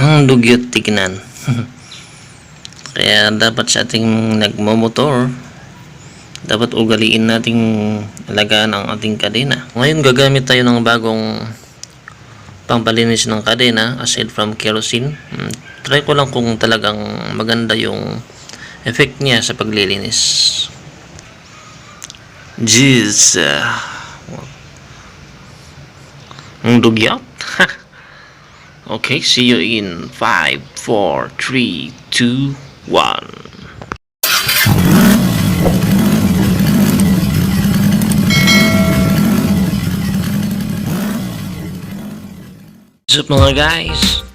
Ang dugyot tignan. Kaya dapat sa ating nagmomotor, dapat ugaliin nating alagaan ang ating kadena. Ngayon gagamit tayo ng bagong pampalinis ng kadena aside from kerosene. Try ko lang kung talagang maganda yung effect niya sa paglilinis. Jeez. Ang dugyot. Okay, see you in 5, 4, 3, 2, 1. What's up mga guys?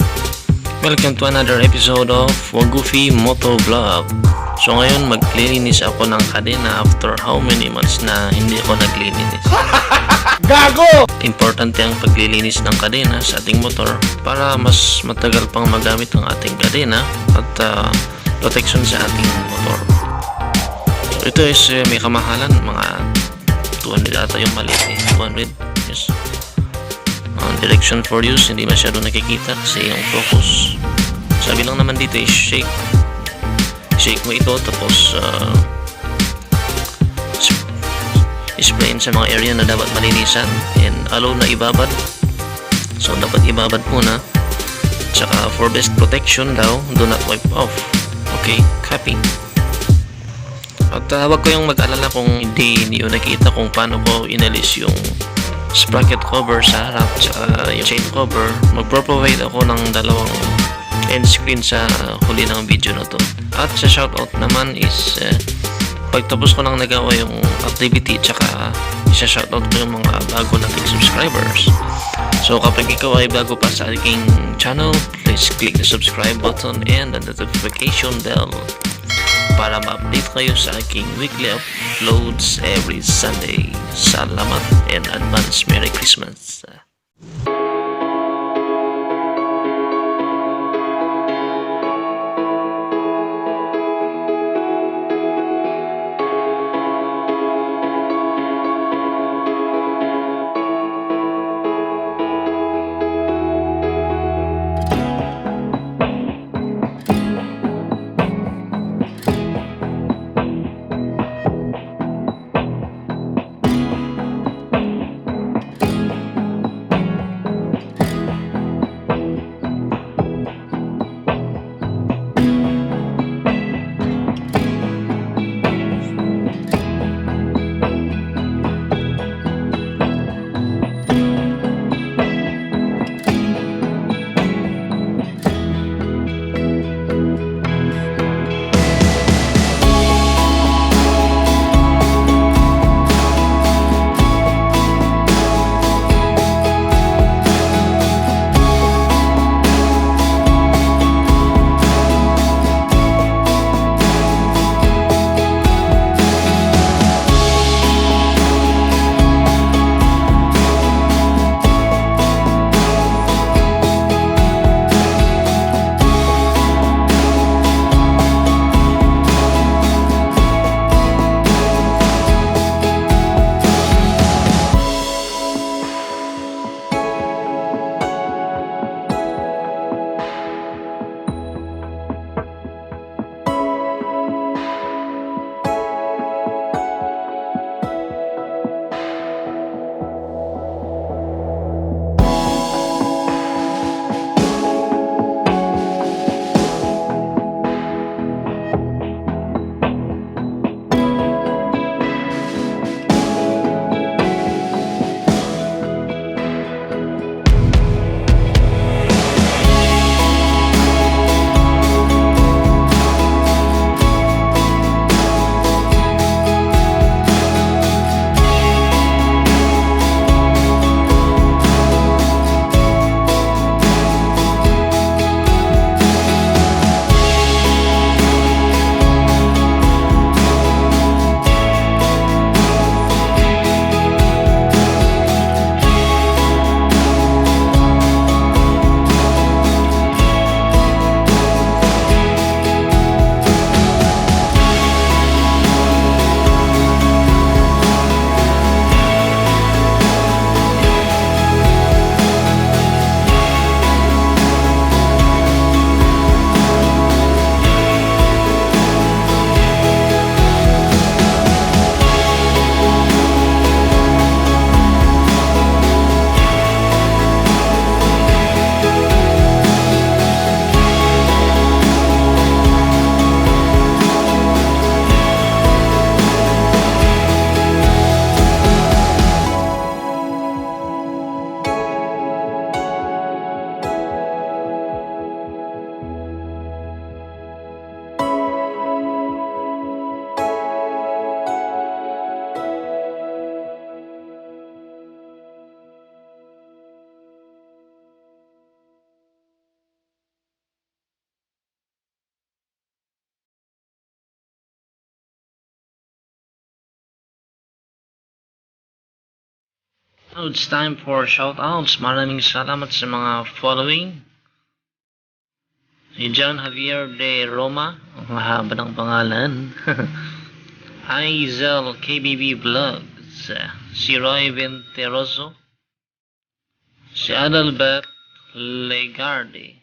Welcome to another episode of Goofy Moto Vlog. So ngayon maglilinis ako ng kadena after how many months na hindi ako naglilinis. Gago! Importante ang paglilinis ng kadena sa ating motor para mas matagal pang magamit ang ating kadena at protection sa ating motor. So ito is may kamahalan, mga 200 ata yung maliit eh. 200, yes. Direction for use, hindi masyado nakikita kasi yung focus. Sabi lang naman dito is shake mo ito tapos sprayin sa mga area na dapat malinisan and allow na ibabad. So dapat ibabad muna, tsaka for best protection daw, do not wipe off. Okay, copy. At huwag ko yung mag-alala kung hindi niyo nakita kung paano ko inalis yung sprocket cover sa harap tsaka yung chain cover. Magpro-provide ako ng dalawang end screen sa huli ng video na to. At sa shoutout naman is pagtapos ko nang nagawa yung activity tsaka isa-shoutout ko yung mga bago nating subscribers. So kapag ikaw ay bago pa sa aking channel, please click the subscribe button and the notification bell para ma-update kayo sa aking weekly uploads every Sunday. Salamat and advance Merry Christmas. Now it's time for shoutouts. Maraming salamat sa mga following. Si John Javier de Roma, ang mahaba ng pangalan. Aizel KBB Vlogs, si Roy Venteroso, si Adalbert Legarde,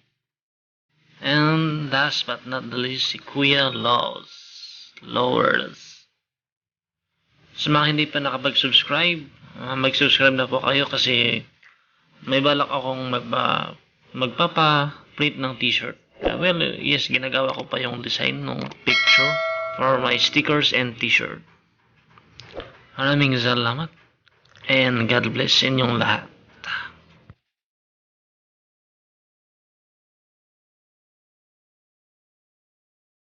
and last but not the least, si Kuya Lowers. Sa mga hindi pa nakapag-subscribe, mag-subscribe na po kayo kasi may balak akong magpapa-print ng t-shirt. Well, yes, ginagawa ko pa yung design ng picture for my stickers and t-shirt. Maraming salamat and God bless inyong lahat.